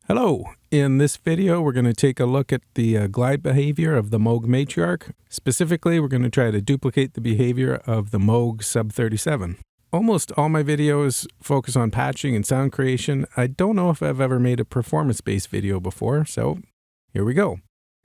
Hello! In this video, we're going to take a look at the glide behavior of the Moog Matriarch. Specifically, we're going to try to duplicate the behavior of the Moog Sub-37. Almost all my videos focus on patching and sound creation. I don't know if I've ever made a performance-based video before, so here we go.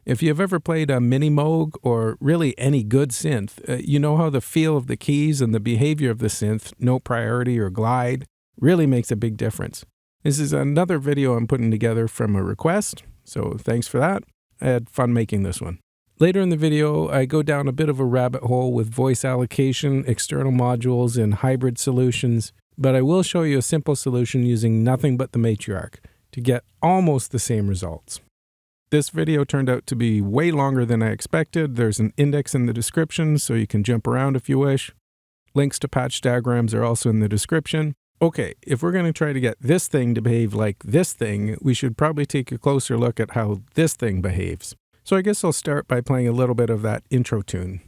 If you've ever played a mini Moog or really any good synth, you know how the feel of the keys and the behavior of the synth, note priority or glide, really makes a big difference. This is another video I'm putting together from a request, so thanks for that. I had fun making this one. Later in the video, I go down a bit of a rabbit hole with voice allocation, external modules, and hybrid solutions, but I will show you a simple solution using nothing but the Matriarch to get almost the same results. This video turned out to be way longer than I expected. There's an index in the description, so you can jump around if you wish. Links to patch diagrams are also in the description. Okay, if we're going to try to get this thing to behave like this thing, we should probably take a closer look at how this thing behaves. So I guess I'll start by playing a little bit of that intro tune.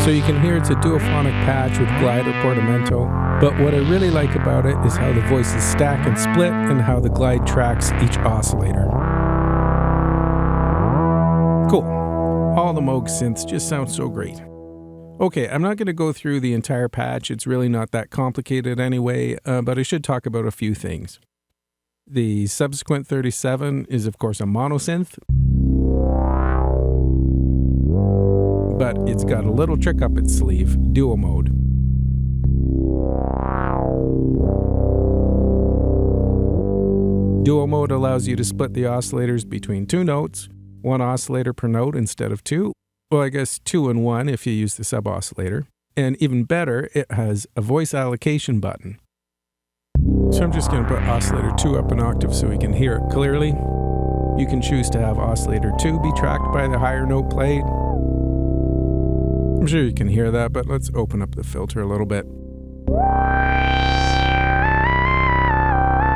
So you can hear it's a duophonic patch with glide or portamento, but what I really like about it is how the voices stack and split and how the glide tracks each oscillator. Cool. All the Moog synths just sound so great. Okay, I'm not going to go through the entire patch. It's really not that complicated anyway, but I should talk about a few things. The Subsequent 37 is, of course, a monosynth, but it's got a little trick up its sleeve, duo mode. Duo mode allows you to split the oscillators between two notes, one oscillator per note instead of two. Well, I guess 2 and 1 if you use the sub-oscillator. And even better, it has a voice allocation button. So I'm just going to put oscillator 2 up an octave so we can hear it clearly. You can choose to have oscillator 2 be tracked by the higher note played. I'm sure you can hear that, but let's open up the filter a little bit.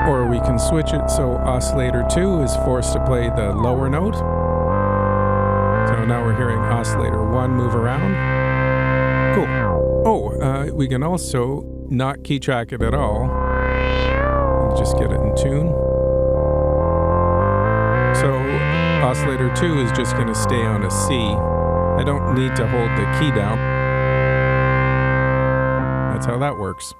Or we can switch it so oscillator 2 is forced to play the lower note. So now we're hearing oscillator 1 move around. Cool. Oh, we can also not key track it at all. And just get it in tune. So oscillator 2 is just going to stay on a C. I don't need to hold the key down. That's how that works.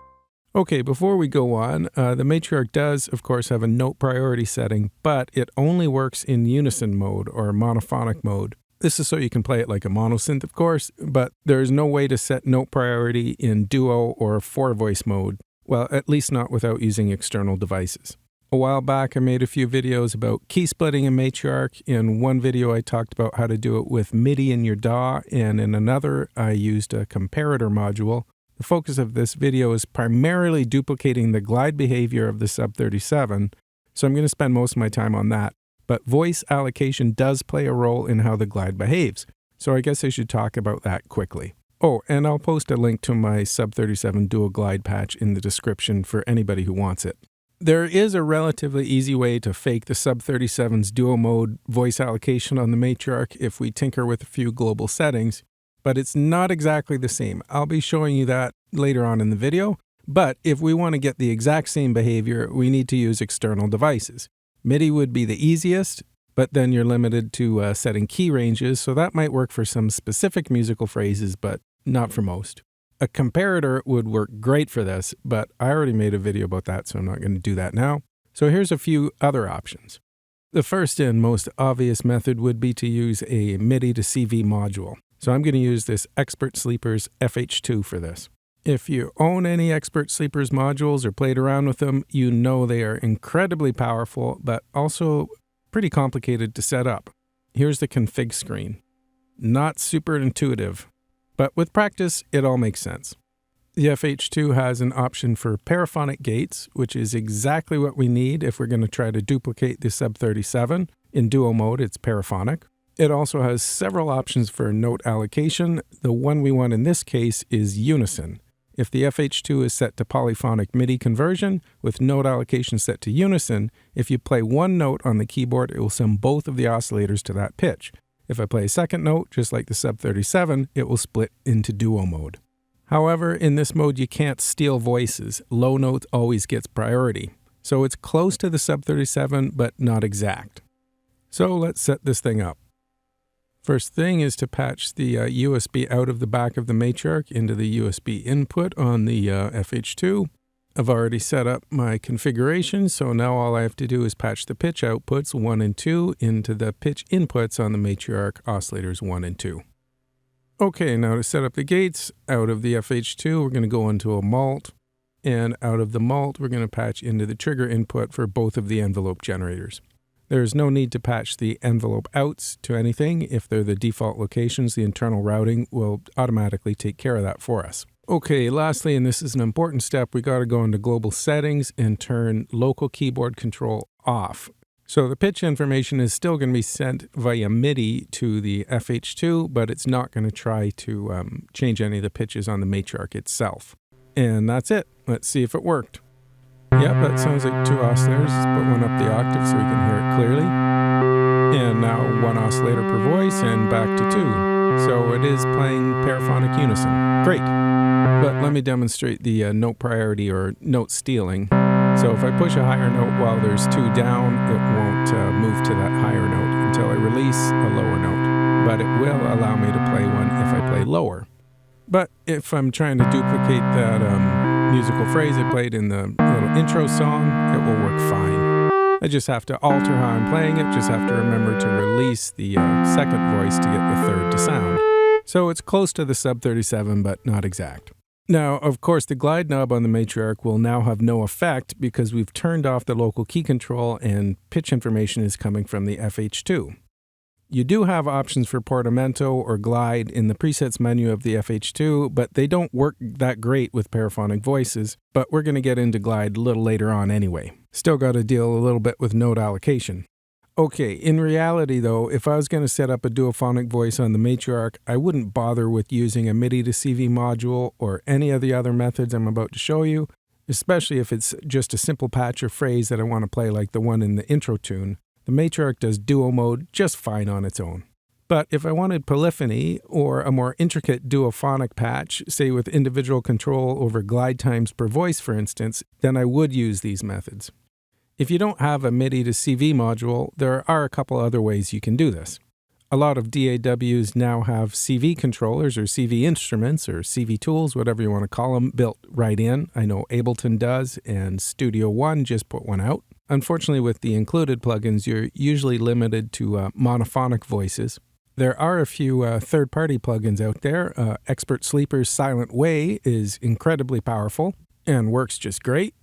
Okay, before we go on, the Matriarch does, of course, have a note priority setting, but it only works in unison mode or monophonic mode. This is so you can play it like a monosynth, of course, but there is no way to set note priority in duo or four-voice mode. Well, at least not without using external devices. A while back, I made a few videos about key splitting in Matriarch. In one video, I talked about how to do it with MIDI in your DAW, and in another, I used a comparator module. The focus of this video is primarily duplicating the glide behavior of the Sub-37, so I'm going to spend most of my time on that. But voice allocation does play a role in how the glide behaves, so I guess I should talk about that quickly. Oh, and I'll post a link to my Sub-37 dual glide patch in the description for anybody who wants it. There is a relatively easy way to fake the Sub-37's duo mode voice allocation on the Matriarch if we tinker with a few global settings, but it's not exactly the same. I'll be showing you that later on in the video, but if we want to get the exact same behavior, we need to use external devices. MIDI would be the easiest, but then you're limited to setting key ranges, so that might work for some specific musical phrases, but not for most. A comparator would work great for this, but I already made a video about that, so I'm not going to do that now. So here's a few other options. The first and most obvious method would be to use a Midi-Cv module. So I'm going to use this Expert Sleepers FH2 for this. If you own any Expert Sleepers modules or played around with them, you know they are incredibly powerful, but also pretty complicated to set up. Here's the config screen. Not super intuitive, but with practice, it all makes sense. The FH2 has an option for paraphonic gates, which is exactly what we need if we're going to try to duplicate the Sub-37. In duo mode, it's paraphonic. It also has several options for note allocation. The one we want in this case is unison. If the FH2 is set to polyphonic MIDI conversion with note allocation set to unison, if you play one note on the keyboard, it will send both of the oscillators to that pitch. If I play a second note, just like the Sub-37, it will split into duo mode. However, in this mode, you can't steal voices. Low note always gets priority. So it's close to the Sub-37, but not exact. So let's set this thing up. First thing is to patch the USB out of the back of the Matriarch into the USB input on the FH2. I've already set up my configuration, so now all I have to do is patch the pitch outputs 1 and 2 into the pitch inputs on the Matriarch oscillators 1 and 2. Okay, now to set up the gates, out of the FH2 we're going to go into a mult, and out of the mult we're going to patch into the trigger input for both of the envelope generators. There's no need to patch the envelope outs to anything. If they're the default locations, the internal routing will automatically take care of that for us. Okay, lastly, and this is an important step, we got to go into global settings and turn local keyboard control off. So the pitch information is still going to be sent via MIDI to the FH2, but it's not going to try to change any of the pitches on the Matriarch itself. And that's it. Let's see if it worked. Yep, that sounds like 2 oscillators. Let's put one up the octave so we can hear it clearly. And now 1 oscillator per voice and back to 2. So it is playing paraphonic unison. Great. But let me demonstrate the note priority or note stealing. So if I push a higher note while there's 2 down, it won't move to that higher note until I release a lower note. But it will allow me to play one if I play lower. But if I'm trying to duplicate that musical phrase I played in the little intro song, it will work fine. I just have to alter how I'm playing it, just have to remember to release the second voice to get the third to sound. So it's close to the Sub-37, but not exact. Now, of course, the glide knob on the Matriarch will now have no effect because we've turned off the local key control and pitch information is coming from the FH2. You do have options for Portamento or glide in the presets menu of the FH2, but they don't work that great with paraphonic voices, but we're going to get into glide a little later on anyway. Still got to deal a little bit with note allocation. Okay, in reality though, if I was going to set up a duophonic voice on the Matriarch, I wouldn't bother with using a Midi-Cv module or any of the other methods I'm about to show you, especially if it's just a simple patch or phrase that I want to play like the one in the intro tune. The Matriarch does duo mode just fine on its own. But if I wanted polyphony or a more intricate duophonic patch, say with individual control over glide times per voice for instance, then I would use these methods. If you don't have a Midi-Cv module, there are a couple other ways you can do this. A lot of DAWs now have CV controllers or CV instruments or CV tools, whatever you want to call them, built right in. I know Ableton does, and Studio One just put one out. Unfortunately, with the included plugins, you're usually limited to monophonic voices. There are a few third-party plugins out there. Expert Sleeper's Silent Way is incredibly powerful and works just great.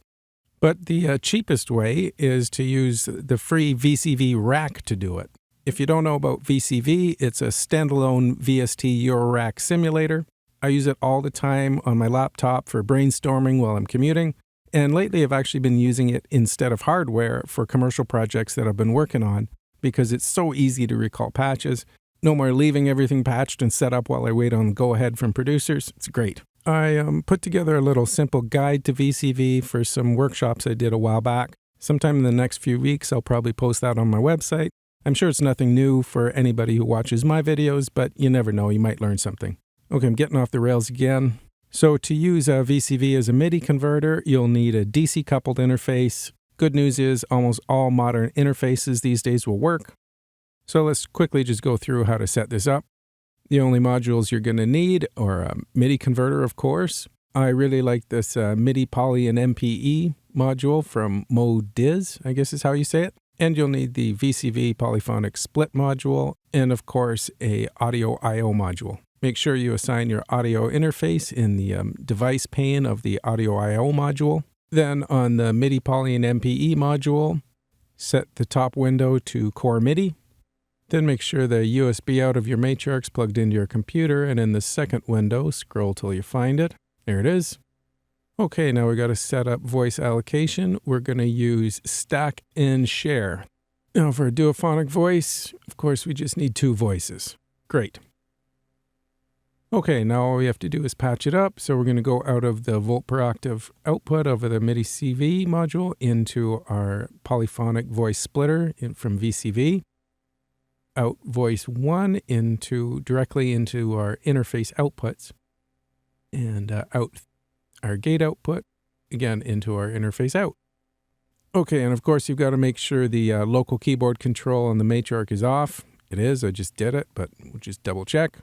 But the cheapest way is to use the free VCV rack to do it. If you don't know about VCV, it's a standalone VST Eurorack simulator. I use it all the time on my laptop for brainstorming while I'm commuting. And lately I've actually been using it instead of hardware for commercial projects that I've been working on because it's so easy to recall patches. No more leaving everything patched and set up while I wait on the go-ahead from producers. It's great. I put together a little simple guide to VCV for some workshops I did a while back. Sometime in the next few weeks, I'll probably post that on my website. I'm sure it's nothing new for anybody who watches my videos, but you never know, you might learn something. Okay, I'm getting off the rails again. So to use VCV as a MIDI converter, you'll need a DC coupled interface. Good news is almost all modern interfaces these days will work. So let's quickly just go through how to set this up. The only modules you're going to need are a MIDI converter, of course. I really like this MIDI Poly and MPE module from Moog, I guess is how you say it. And you'll need the VCV polyphonic split module and, of course, a audio I/O module. Make sure you assign your audio interface in the device pane of the audio I/O module. Then on the MIDI Poly and MPE module, set the top window to Core MIDI. Then make sure the USB out of your Matriarch's plugged into your computer, and in the second window, scroll till you find it. There it is. Okay, now we got to set up voice allocation. We're going to use stack and share. Now for a duophonic voice, of course, we just need 2 voices. Great. Okay, now all we have to do is patch it up. So we're going to go out of the volt per octave output of the Midi-Cv module into our polyphonic voice splitter from VCV. out voice 1 directly into our interface outputs, and out our gate output, again, into our interface out. Okay, and of course you've got to make sure the local keyboard control on the Matriarch is off. It is, I just did it, but we'll just double check.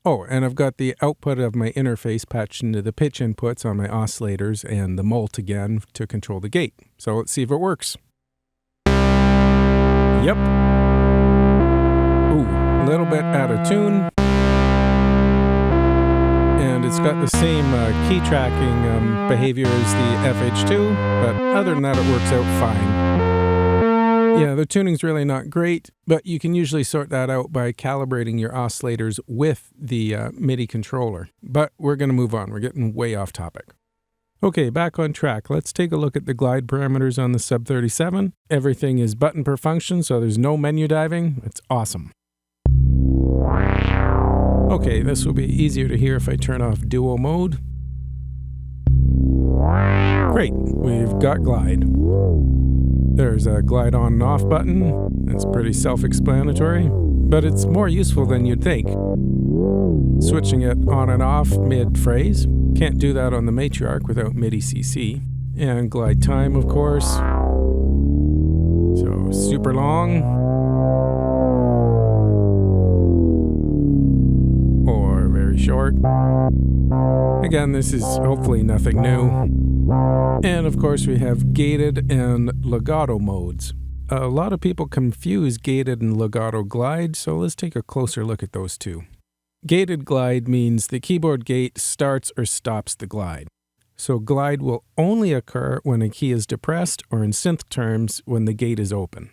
Oh, and I've got the output of my interface patched into the pitch inputs on my oscillators and the mult again to control the gate. So let's see if it works. Yep. Ooh, a little bit out of tune. And it's got the same key tracking behavior as the FH2, but other than that it works out fine. Yeah, the tuning's really not great, but you can usually sort that out by calibrating your oscillators with the MIDI controller. But we're going to move on. We're getting way off topic. Okay, back on track. Let's take a look at the glide parameters on the Sub 37. Everything is button per function, so there's no menu diving. It's awesome. Okay, this will be easier to hear if I turn off duo mode. Great, we've got glide. There's a glide on and off button. It's pretty self-explanatory, but it's more useful than you'd think. Switching it on and off mid-phrase. Can't do that on the Matriarch without Midi-Cv. And glide time, of course. So super long. Or very short. Again, this is hopefully nothing new. And of course we have gated and legato modes. A lot of people confuse gated and legato glide, so let's take a closer look at those two. Gated glide means the keyboard gate starts or stops the glide. So glide will only occur when a key is depressed, or in synth terms, when the gate is open.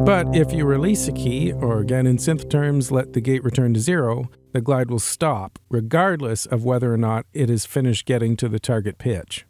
But if you release a key, or again in synth terms, let the gate return to 0, the glide will stop, regardless of whether or not it is finished getting to the target pitch.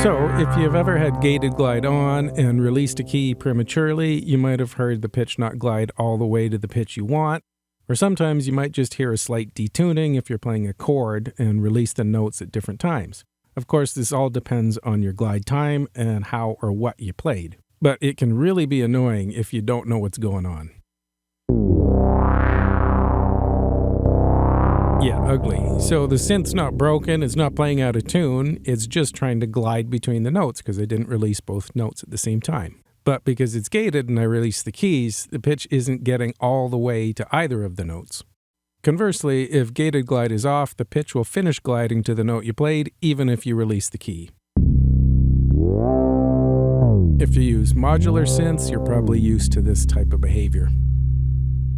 So, if you've ever had gated glide on and released a key prematurely, you might have heard the pitch not glide all the way to the pitch you want. Or sometimes you might just hear a slight detuning if you're playing a chord and release the notes at different times. Of course, this all depends on your glide time and how or what you played. But it can really be annoying if you don't know what's going on. Yeah, ugly. So the synth's not broken, it's not playing out of tune, it's just trying to glide between the notes because I didn't release both notes at the same time. But because it's gated and I release the keys, the pitch isn't getting all the way to either of the notes. Conversely, if gated glide is off, the pitch will finish gliding to the note you played, even if you release the key. If you use modular synths, you're probably used to this type of behavior.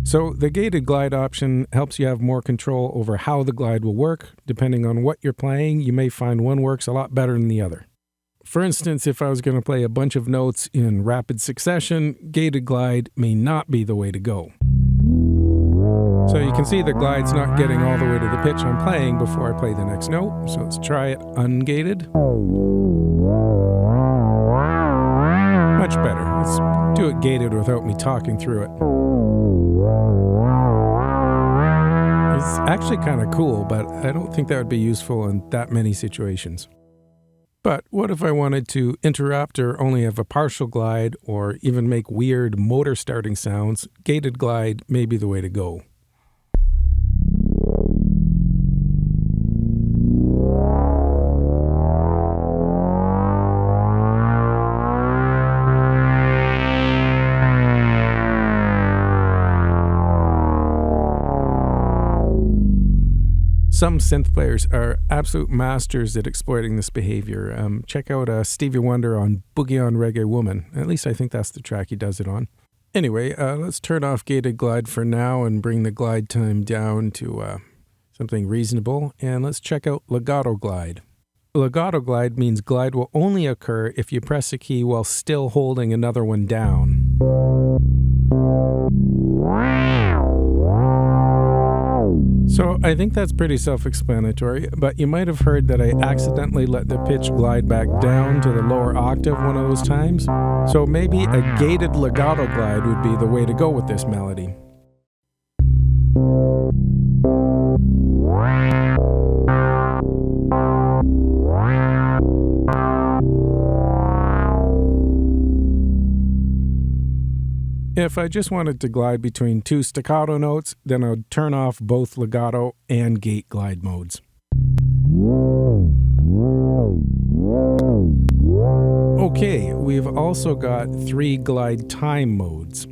So the gated glide option helps you have more control over how the glide will work. Depending on what you're playing, you may find one works a lot better than the other. For instance, if I was going to play a bunch of notes in rapid succession, gated glide may not be the way to go. So you can see the glide's not getting all the way to the pitch I'm playing before I play the next note. So let's try it ungated. Much better. Let's do it gated without me talking through it. It's actually kind of cool, but I don't think that would be useful in that many situations. But what if I wanted to interrupt or only have a partial glide or even make weird motor starting sounds? Gated glide may be the way to go. Some synth players are absolute masters at exploiting this behavior. Check out Stevie Wonder on Boogie on Reggae Woman. At least I think that's the track he does it on. Anyway, let's turn off gated glide for now and bring the glide time down to something reasonable. And let's check out legato glide. Legato glide means glide will only occur if you press a key while still holding another one down. So I think that's pretty self-explanatory, but you might have heard that I accidentally let the pitch glide back down to the lower octave one of those times. So maybe a gated legato glide would be the way to go with this melody. If I just wanted to glide between two staccato notes, then I would turn off both legato and gate glide modes. Okay, we've also got 3 glide time modes.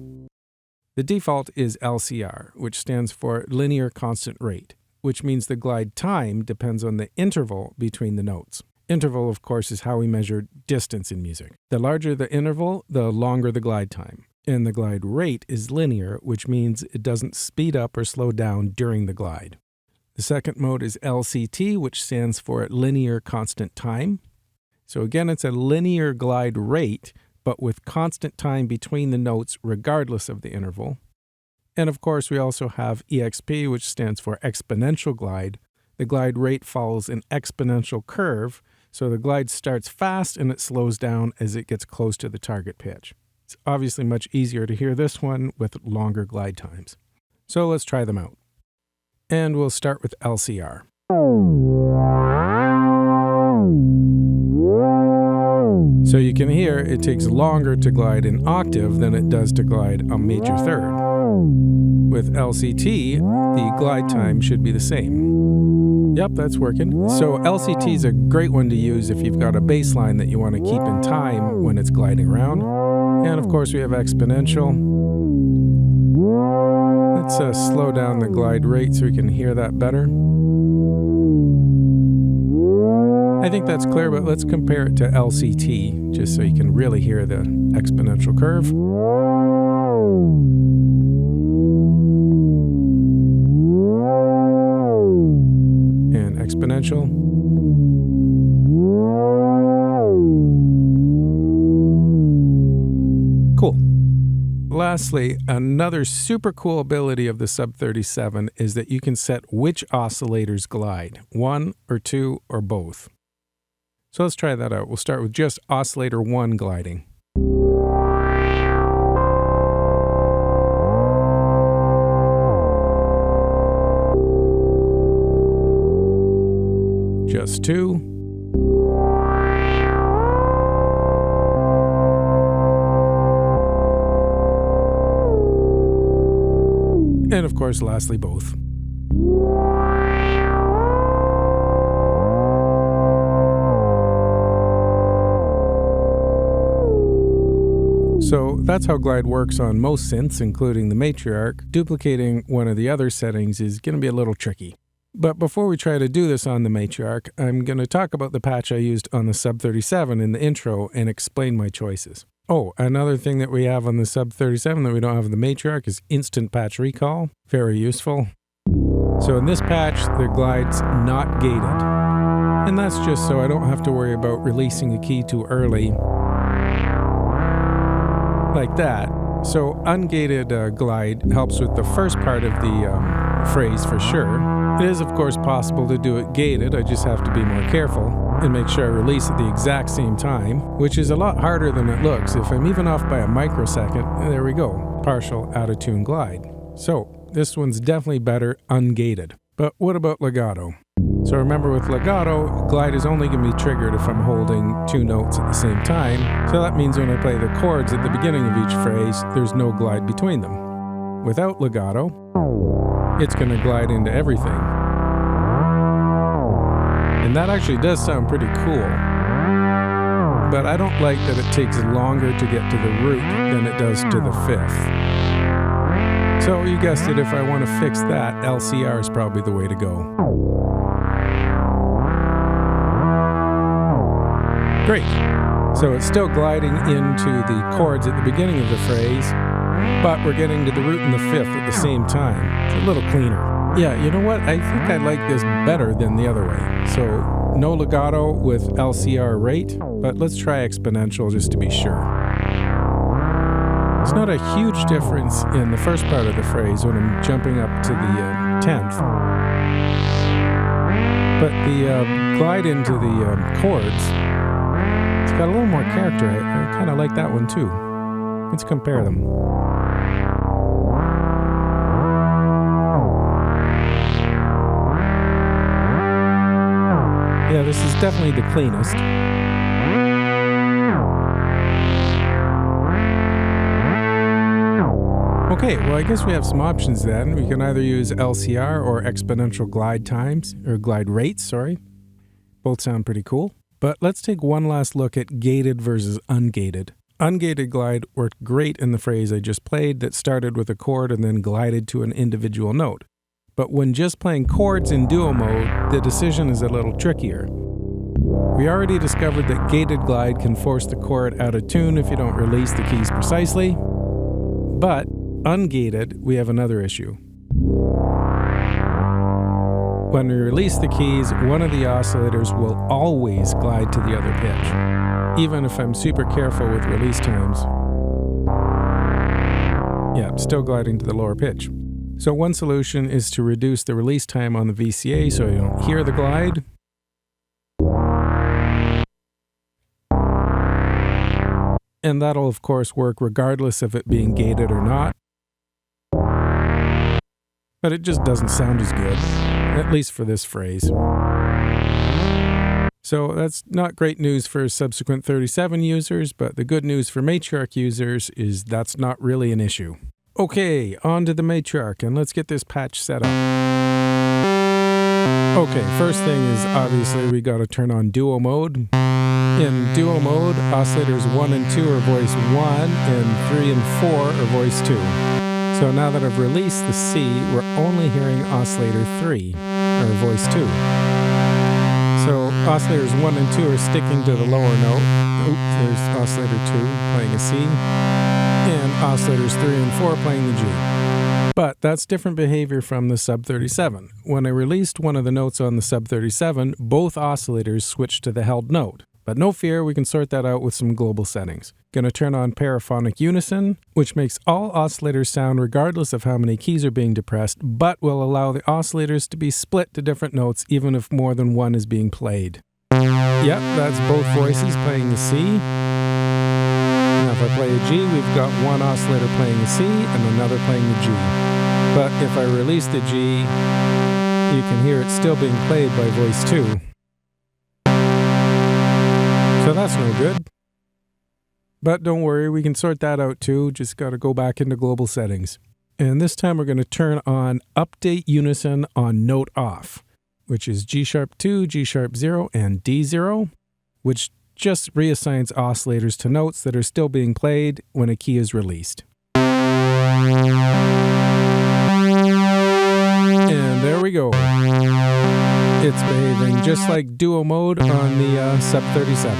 The default is LCR, which stands for linear constant rate, which means the glide time depends on the interval between the notes. Interval, of course, is how we measure distance in music. The larger the interval, the longer the glide time. And the glide rate is linear, which means it doesn't speed up or slow down during the glide. The second mode is LCT, which stands for linear constant time. So again, it's a linear glide rate, but with constant time between the notes regardless of the interval. And of course, we also have EXP, which stands for exponential glide. The glide rate follows an exponential curve, so the glide starts fast and it slows down as it gets close to the target pitch. It's obviously much easier to hear this one with longer glide times. So let's try them out. And we'll start with LCR. So you can hear it takes longer to glide an octave than it does to glide a major third. With LCT, the glide time should be the same. Yep, that's working. So LCT is a great one to use if you've got a bass line that you want to keep in time when it's gliding around. And of course we have exponential. Let's slow down the glide rate so we can hear that better. I think that's clear, but let's compare it to LCT, just so you can really hear the exponential curve. And exponential. Cool. Lastly, another super cool ability of the Sub 37 is that you can set which oscillators glide, 1 or 2 or both. So let's try that out. We'll start with just oscillator 1 gliding. Just 2. And of course, lastly, both. So that's how glide works on most synths, including the Matriarch. Duplicating one of the other settings is going to be a little tricky. But before we try to do this on the Matriarch, I'm going to talk about the patch I used on the Sub 37 in the intro and explain my choices. Oh, another thing that we have on the Sub 37 that we don't have in the Matriarch is instant patch recall. Very useful. So in this patch, the glide's not gated. And that's just so I don't have to worry about releasing a key too early. Like that. So ungated glide helps with the first part of the phrase for sure. It is of course possible to do it gated, I just have to be more careful and make sure I release at the exact same time, which is a lot harder than it looks. If I'm even off by a microsecond, there we go, partial out-of-tune glide. So this one's definitely better ungated. But what about legato? So remember with legato, glide is only going to be triggered if I'm holding 2 notes at the same time. So that means when I play the chords at the beginning of each phrase, there's no glide between them. Without legato, it's going to glide into everything. And that actually does sound pretty cool. But I don't like that it takes longer to get to the root than it does to the 5th. So you guessed it, if I want to fix that, LCR is probably the way to go. Great. So it's still gliding into the chords at the beginning of the phrase, but we're getting to the root and the 5th at the same time. It's a little cleaner. Yeah, you know what? I think I like this better than the other way. So no legato with LCR rate, but let's try exponential just to be sure. It's not a huge difference in the first part of the phrase when I'm jumping up to the 10th. But the glide into the chords, it's got a little more character. I kind of like that one too. Let's compare them. this is definitely the cleanest. Okay, well I guess we have some options then. We can either use LCR or exponential glide times, or glide rates, sorry. Both sound pretty cool. But let's take one last look at gated versus ungated. Ungated glide worked great in the phrase I just played that started with a chord and then glided to an individual note. But when just playing chords in duo mode, the decision is a little trickier. We already discovered that gated glide can force the chord out of tune if you don't release the keys precisely. But ungated, we have another issue. When we release the keys, one of the oscillators will always glide to the other pitch, even if I'm super careful with release times. Yeah, I'm still gliding to the lower pitch. So one solution is to reduce the release time on the VCA so you don't hear the glide. And that'll of course work regardless of it being gated or not. But it just doesn't sound as good, at least for this phrase. So that's not great news for Subsequent 37 users, but the good news for Matriarch users is that's not really an issue. Okay, on to the Matriarch, and let's get this patch set up. Okay, first thing is obviously we gotta turn on duo mode. In duo mode, oscillators 1 and 2 are voice 1, and 3 and 4 are voice 2. So now that I've released the C, we're only hearing oscillator 3, or voice 2. So oscillators 1 and 2 are sticking to the lower note. Oops, there's oscillator 2 playing a C, and oscillators 3 and 4 playing the G. But that's different behavior from the Sub 37. When I released one of the notes on the Sub 37, both oscillators switched to the held note. But no fear, we can sort that out with some global settings. Gonna turn on paraphonic unison, which makes all oscillators sound regardless of how many keys are being depressed, but will allow the oscillators to be split to different notes even if more than one is being played. Yep, that's both voices playing the C. Now if I play a G, we've got one oscillator playing the C and another playing the G. But if I release the G, you can hear it still being played by voice 2. So that's no good. But don't worry, we can sort that out too, just gotta go back into global settings. And this time we're gonna turn on Update Unison on Note Off, which is G sharp 2, G sharp 0, and D 0, which just reassigns oscillators to notes that are still being played when a key is released. And there we go. It's behaving just like duo mode on the Sub 37.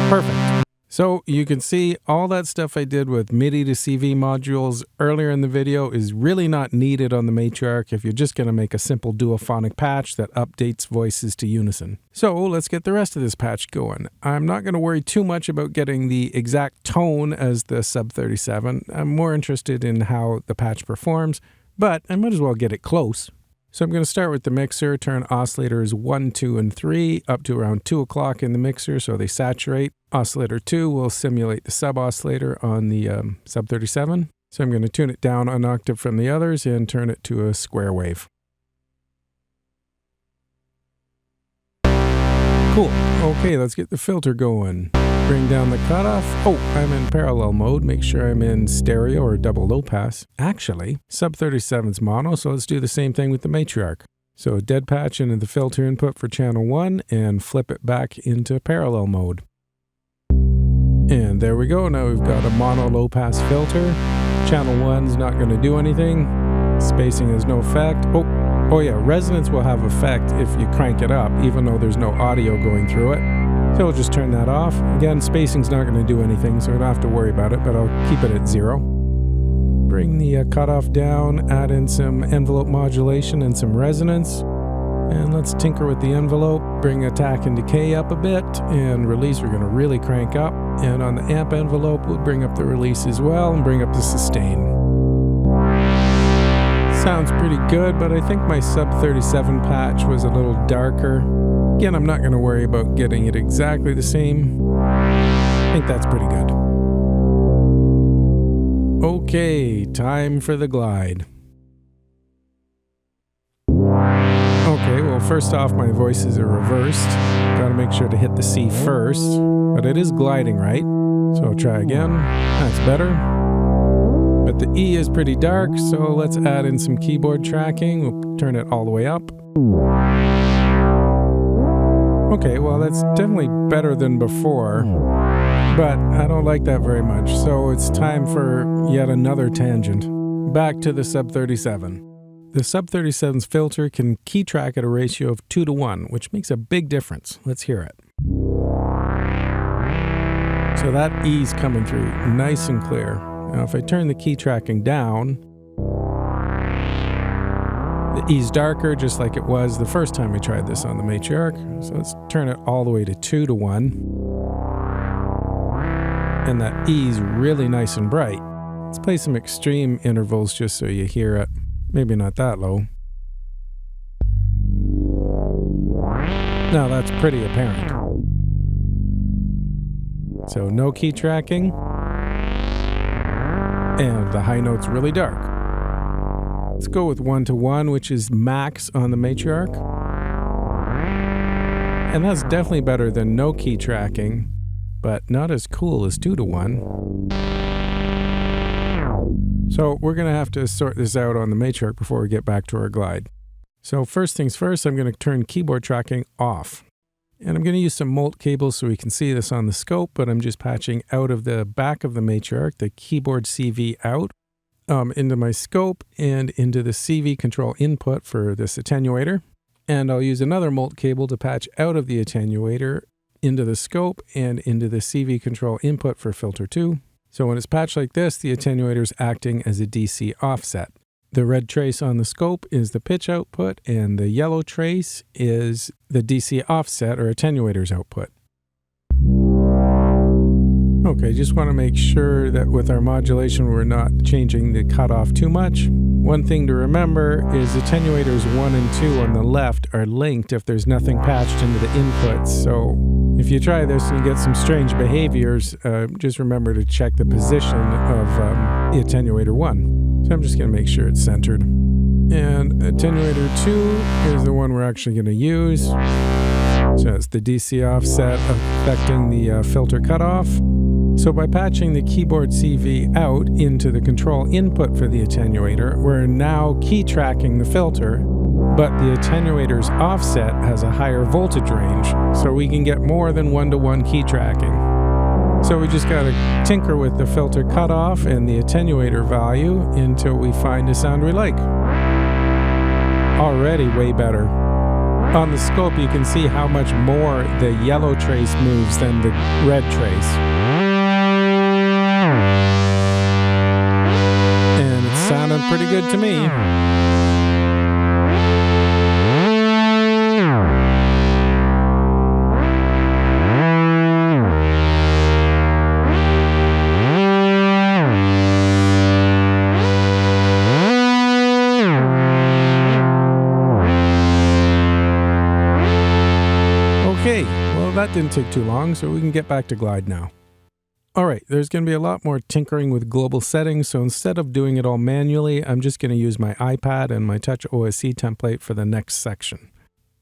Perfect. So you can see all that stuff I did with Midi-Cv modules earlier in the video is really not needed on the Matriarch if you're just going to make a simple duophonic patch that updates voices to unison. So let's get the rest of this patch going. I'm not going to worry too much about getting the exact tone as the Sub 37. I'm more interested in how the patch performs, but I might as well get it close. So I'm going to start with the mixer, turn oscillators 1, 2, and 3 up to around 2 o'clock in the mixer so they saturate. Oscillator 2 will simulate the sub-oscillator on the Sub 37. So I'm going to tune it down an octave from the others and turn it to a square wave. Cool. Okay, let's get the filter going. Bring down the cutoff. Oh, I'm in parallel mode. Make sure I'm in stereo or double low pass. Actually, Sub 37's mono, so let's do the same thing with the Matriarch. So dead patch into the filter input for channel 1 and flip it back into parallel mode. And there we go. Now we've got a mono low pass filter. Channel 1's not going to do anything. Spacing has no effect. Oh yeah, resonance will have effect if you crank it up, even though there's no audio going through it. So we'll just turn that off. Again, spacing's not going to do anything, so I don't have to worry about it, but I'll keep it at 0. Bring the cutoff down, add in some envelope modulation and some resonance. And let's tinker with the envelope, bring attack and decay up a bit, and release we're going to really crank up. And on the amp envelope, we'll bring up the release as well and bring up the sustain. Sounds pretty good, but I think my Sub 37 patch was a little darker. Again, I'm not going to worry about getting it exactly the same. I think that's pretty good. Okay, time for the glide. Okay, well first off my voices are reversed Gotta make sure to hit the C first, but it is gliding right. So I'll try again. That's better. But the E is pretty dark, so let's add in some keyboard tracking. We'll turn it all the way up. Okay, well that's definitely better than before, but I don't like that very much, so it's time for yet another tangent. Back to the Sub-37. The Sub-37's filter can key track at a ratio of 2:1, which makes a big difference. Let's hear it. So that E's coming through nice and clear. Now if I turn the key tracking down, the E's darker, just like it was the first time we tried this on the Matriarch. So let's turn it all the way to 2:1. And that E's really nice and bright. Let's play some extreme intervals just so you hear it. Maybe not that low. Now that's pretty apparent. So no key tracking. And the high note's really dark. Let's go with 1:1, which is max on the Matriarch. And that's definitely better than no key tracking, but not as cool as 2:1. So we're going to have to sort this out on the Matriarch before we get back to our glide. So first things first, I'm going to turn keyboard tracking off. And I'm going to use some molt cables so we can see this on the scope, but I'm just patching out of the back of the Matriarch, the keyboard CV out, into my scope and into the CV control input for this attenuator. And I'll use another molt cable to patch out of the attenuator into the scope and into the CV control input for filter 2. So when it's patched like this, the attenuator is acting as a DC offset. The red trace on the scope is the pitch output, and the yellow trace is the DC offset or attenuator's output. Okay, just want to make sure that with our modulation we're not changing the cutoff too much. One thing to remember is attenuators 1 and 2 on the left are linked if there's nothing patched into the inputs. So if you try this and you get some strange behaviors, just remember to check the position of the attenuator 1. So I'm just going to make sure it's centered. And attenuator 2 is the one we're actually going to use. So it's the DC offset affecting the filter cutoff. So by patching the keyboard CV out into the control input for the attenuator, we're now key tracking the filter, but the attenuator's offset has a higher voltage range, so we can get more than 1:1 key tracking. So we just got to tinker with the filter cutoff and the attenuator value until we find a sound we like. Already way better. On the scope you can see how much more the yellow trace moves than the red trace. And it sounded pretty good to me. Okay, well that didn't take too long, so we can get back to glide now. Alright, there's going to be a lot more tinkering with global settings, so instead of doing it all manually, I'm just going to use my iPad and my TouchOSC template for the next section.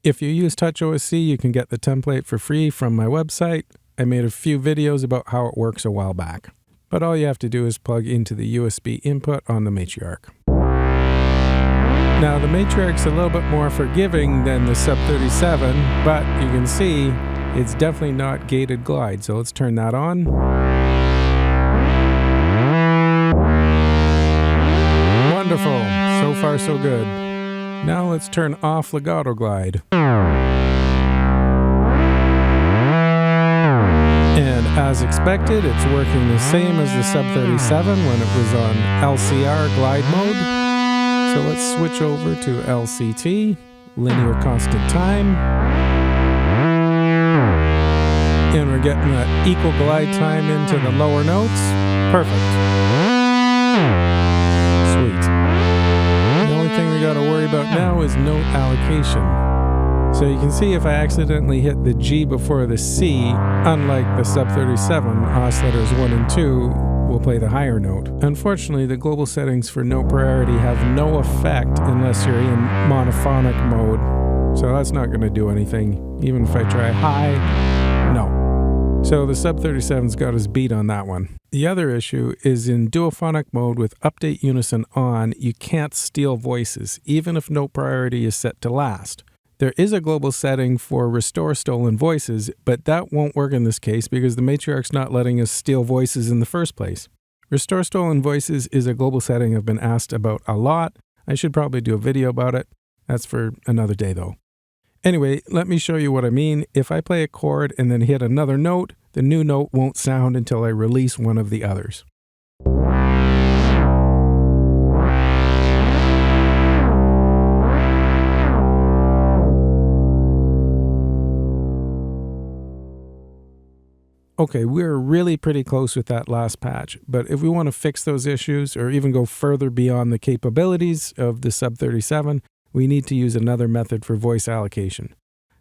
If you use TouchOSC, you can get the template for free from my website. I made a few videos about how it works a while back. But all you have to do is plug into the USB input on the Matriarch. Now the Matriarch's a little bit more forgiving than the Sub-37, but you can see it's definitely not gated glide, so let's turn that on. Wonderful, so far so good. Now let's turn off legato glide. And as expected, it's working the same as the Sub-37 when it was on LCR glide mode. So let's switch over to LCT, linear constant time. And we're getting that equal glide time into the lower notes. Perfect. Sweet. The only thing we got to worry about now is note allocation. So you can see if I accidentally hit the G before the C, unlike the Sub-37, oscillators 1 and 2 will play the higher note. Unfortunately, the global settings for note priority have no effect unless you're in monophonic mode. So that's not going to do anything. Even if I try high, no. So the Sub-37's got his beat on that one. The other issue is in duophonic mode with update unison on, you can't steal voices, even if note priority is set to last. There is a global setting for restore stolen voices, but that won't work in this case because the Matriarch's not letting us steal voices in the first place. Restore stolen voices is a global setting I've been asked about a lot. I should probably do a video about it. That's for another day though. Anyway, let me show you what I mean. If I play a chord and then hit another note, the new note won't sound until I release one of the others. Okay, we're really pretty close with that last patch, but if we want to fix those issues or even go further beyond the capabilities of the Sub-37, we need to use another method for voice allocation.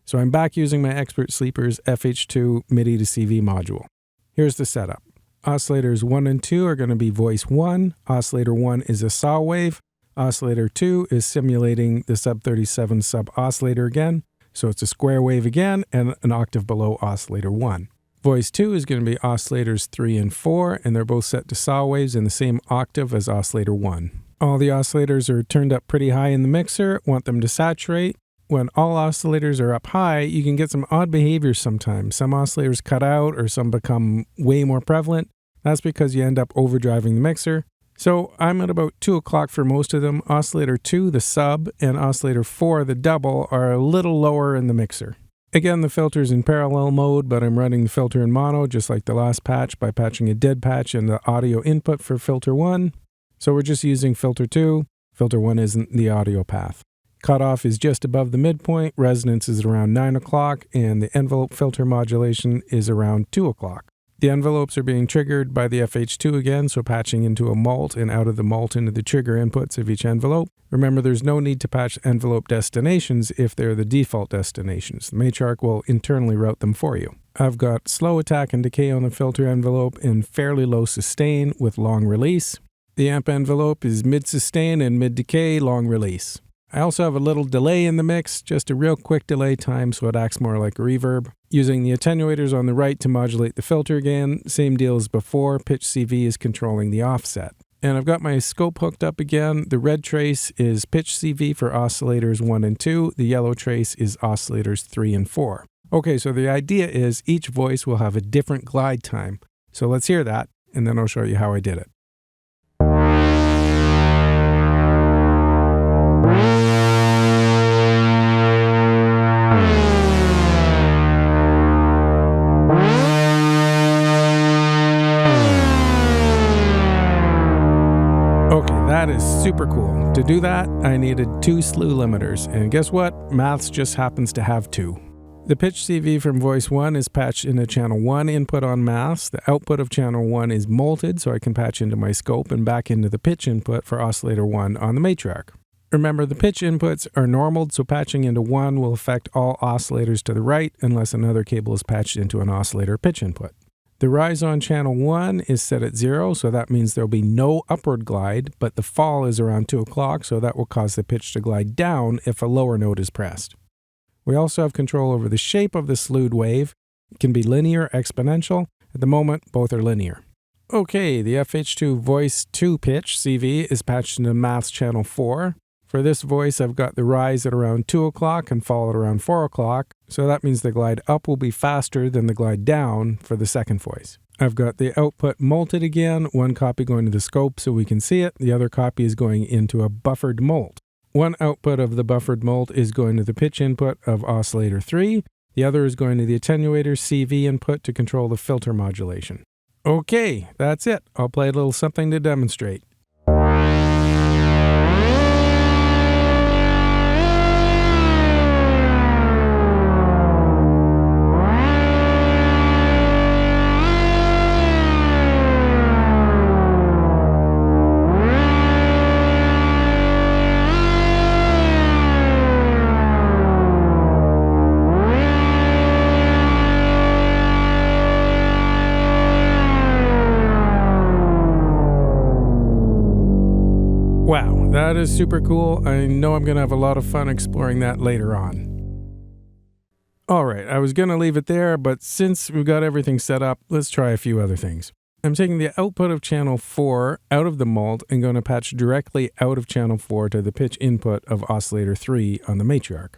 So I'm back using my Expert Sleeper's FH2 Midi-Cv module. Here's the setup. Oscillators 1 and 2 are going to be voice 1, oscillator 1 is a saw wave, oscillator 2 is simulating the Sub-37 sub-oscillator again, so it's a square wave again and an octave below oscillator 1. Voice 2 is going to be oscillators 3 and 4, and they're both set to saw waves in the same octave as oscillator 1. All the oscillators are turned up pretty high in the mixer, want them to saturate. When all oscillators are up high, you can get some odd behaviors sometimes. Some oscillators cut out or some become way more prevalent. That's because you end up overdriving the mixer. So I'm at about 2 o'clock for most of them. Oscillator 2, the sub, and oscillator 4, the double, are a little lower in the mixer. Again, the filter's in parallel mode, but I'm running the filter in mono, just like the last patch, by patching a dead patch in the audio input for filter 1. So we're just using filter 2. Filter 1 isn't the audio path. Cutoff is just above the midpoint, resonance is around 9 o'clock, and the envelope filter modulation is around 2 o'clock. The envelopes are being triggered by the FH2 again, so patching into a mult and out of the mult into the trigger inputs of each envelope. Remember, there's no need to patch envelope destinations if they're the default destinations. The Matriarch will internally route them for you. I've got slow attack and decay on the filter envelope and fairly low sustain with long release. The amp envelope is mid sustain and mid decay, long release. I also have a little delay in the mix, just a real quick delay time so it acts more like a reverb. Using the attenuators on the right to modulate the filter again, same deal as before, Pitch-Cv is controlling the offset. And I've got my scope hooked up again. The red trace is Pitch-Cv for oscillators 1 and 2, the yellow trace is oscillators 3 and 4. Okay, so the idea is each voice will have a different glide time. So let's hear that, and then I'll show you how I did it. That is super cool. To do that, I needed 2 slew limiters, and guess what? Maths just happens to have 2. The Pitch-Cv from voice 1 is patched into channel 1 input on Maths. The output of channel 1 is molted, so I can patch into my scope and back into the pitch input for oscillator 1 on the Matriarch. Remember, the pitch inputs are normaled, so patching into 1 will affect all oscillators to the right unless another cable is patched into an oscillator pitch input. The rise on channel 1 is set at 0, so that means there will be no upward glide, but the fall is around 2 o'clock, so that will cause the pitch to glide down if a lower note is pressed. We also have control over the shape of the slewed wave. It can be linear, exponential. At the moment, both are linear. Okay, the FH2 voice 2 pitch, CV, is patched into Maths channel 4. For this voice, I've got the rise at around 2 o'clock and fall at around 4 o'clock, so that means the glide up will be faster than the glide down for the second voice. I've got the output molted again, one copy going to the scope so we can see it, the other copy is going into a buffered molt. One output of the buffered molt is going to the pitch input of oscillator 3, the other is going to the attenuator CV input to control the filter modulation. Okay, that's it. I'll play a little something to demonstrate. Wow, that is super cool. I know I'm going to have a lot of fun exploring that later on. All right, I was going to leave it there, but since we've got everything set up, let's try a few other things. I'm taking the output of channel 4 out of the mult and going to patch directly out of channel 4 to the pitch input of oscillator 3 on the Matriarch.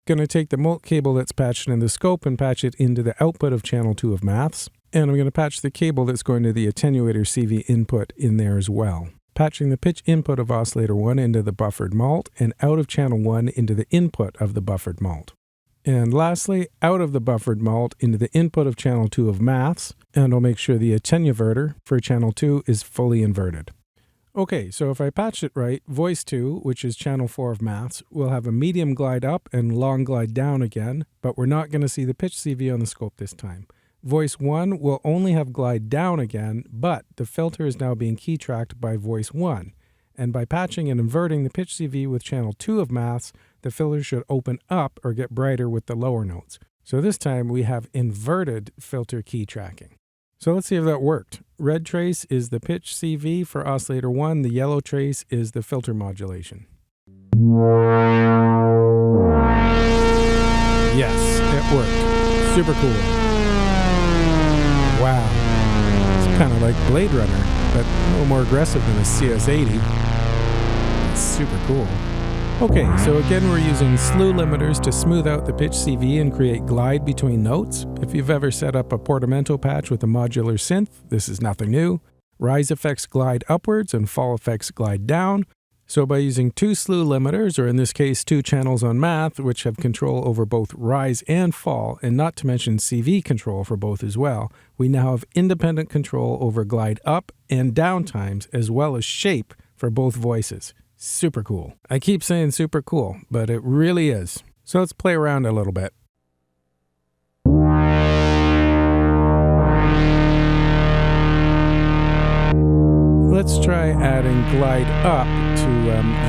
Going to take the mult cable that's patched in the scope and patch it into the output of channel 2 of maths, and I'm going to patch the cable that's going to the attenuator CV input in there as well. Patching the pitch input of oscillator 1 into the buffered mult and out of channel 1 into the input of the buffered mult. And lastly, out of the buffered mult into the input of channel 2 of maths, and I'll make sure the attenuverter for channel 2 is fully inverted. Okay, so if I patched it right, voice 2, which is channel 4 of maths, will have a medium glide up and long glide down again, but we're not going to see the pitch CV on the scope this time. Voice 1 will only have glide down again, but the filter is now being key tracked by voice 1. And by patching and inverting the pitch CV with channel 2 of maths, the filter should open up or get brighter with the lower notes. So this time we have inverted filter key tracking. So let's see if that worked. Red trace is the pitch CV for oscillator 1, the yellow trace is the filter modulation. Yes, it worked. Super cool. Wow. It's kind of like Blade Runner, but a little more aggressive than a CS80. It's super cool. Okay, so again we're using slew limiters to smooth out the pitch CV and create glide between notes. If you've ever set up a Portamento patch with a modular synth, this is nothing new. Rise effects glide upwards and fall effects glide down. So by using 2 slew limiters, or in this case 2 channels on math, which have control over both rise and fall, and not to mention CV control for both as well, we now have independent control over glide up and down times as well as shape for both voices. Super cool. I keep saying super cool, but it really is. So let's play around a little bit. Let's try adding glide up to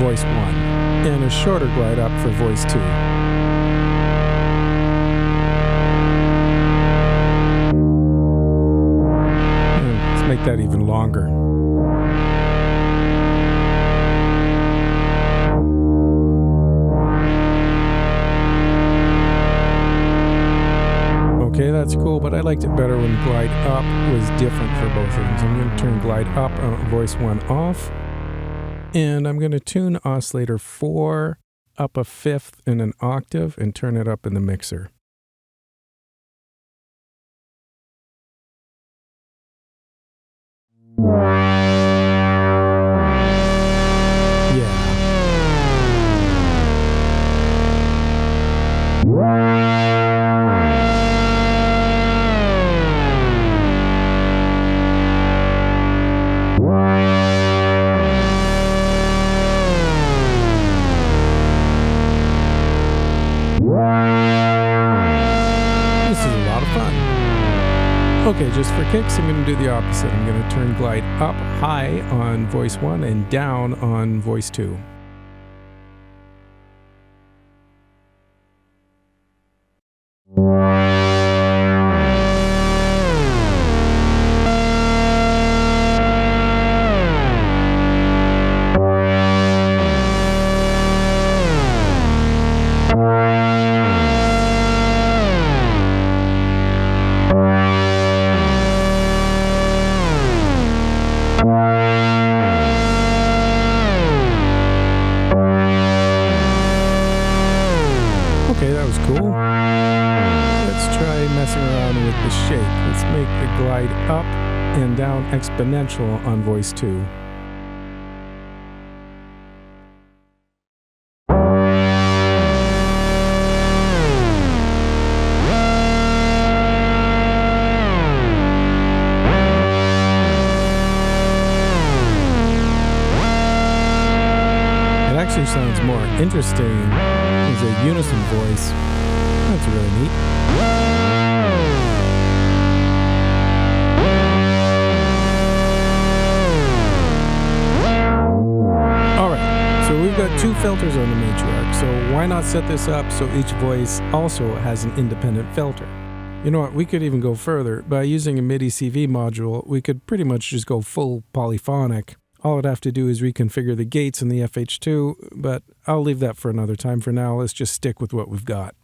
voice 1 and a shorter glide up for voice 2. Let's make that even longer. Okay, that's cool, but I liked it better when glide up was different for both of them. So I'm going to turn glide up on voice 1 off. And I'm going to tune oscillator 4 up a fifth in an octave and turn it up in the mixer. Okay, just for kicks, I'm going to do the opposite. I'm going to turn glide up high on voice 1 and down on voice 2. Okay, that was cool. Let's try messing around with the shape. Let's make the glide up and down exponential on voice 2. It actually sounds more interesting as a unison voice. That's really neat. Alright, so we've got 2 filters on the Matriarch, so why not set this up so each voice also has an independent filter? You know what, we could even go further. By using a Midi-Cv module, we could pretty much just go full polyphonic. All I'd have to do is reconfigure the gates in the FH2, but I'll leave that for another time. For now, let's just stick with what we've got.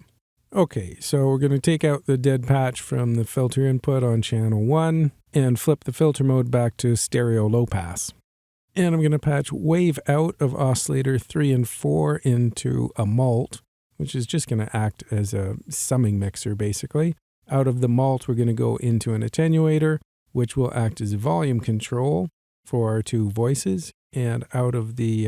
Okay, so we're going to take out the dead patch from the filter input on channel 1 and flip the filter mode back to stereo low pass. And I'm going to patch wave out of oscillator 3 and 4 into a mult, which is just going to act as a summing mixer basically. Out of the mult, we're going to go into an attenuator, which will act as volume control for our two voices, and out of the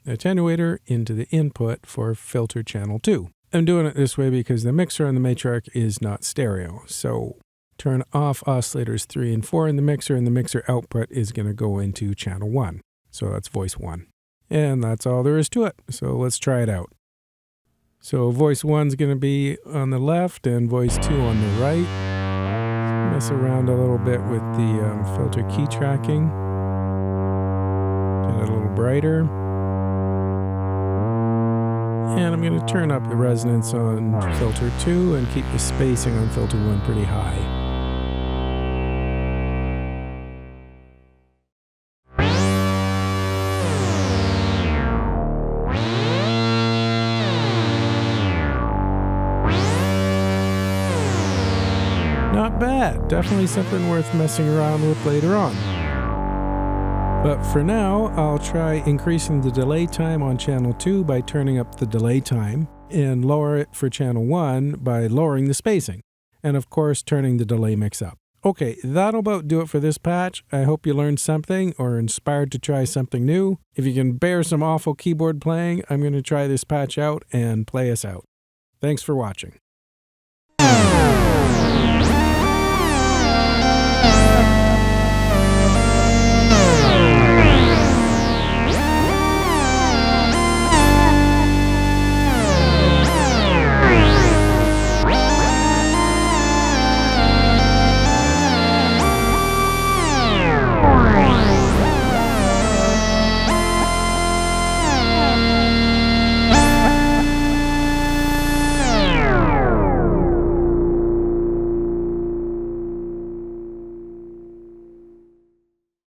attenuator into the input for filter channel 2. I'm doing it this way because the mixer on the Matriarch is not stereo. So turn off oscillators 3 and 4 in the mixer, and the mixer output is going to go into channel 1. So that's voice 1. And that's all there is to it. So let's try it out. So voice 1 is going to be on the left and voice 2 on the right. Mess around a little bit with the filter key tracking. Get it a little brighter. And I'm going to turn up the resonance on filter 2 and keep the spacing on filter 1 pretty high. Not bad. Definitely something worth messing around with later on. But for now, I'll try increasing the delay time on channel 2 by turning up the delay time, and lower it for channel 1 by lowering the spacing, and of course turning the delay mix up. Okay, that'll about do it for this patch. I hope you learned something or inspired to try something new. If you can bear some awful keyboard playing, I'm going to try this patch out and play us out. Thanks for watching.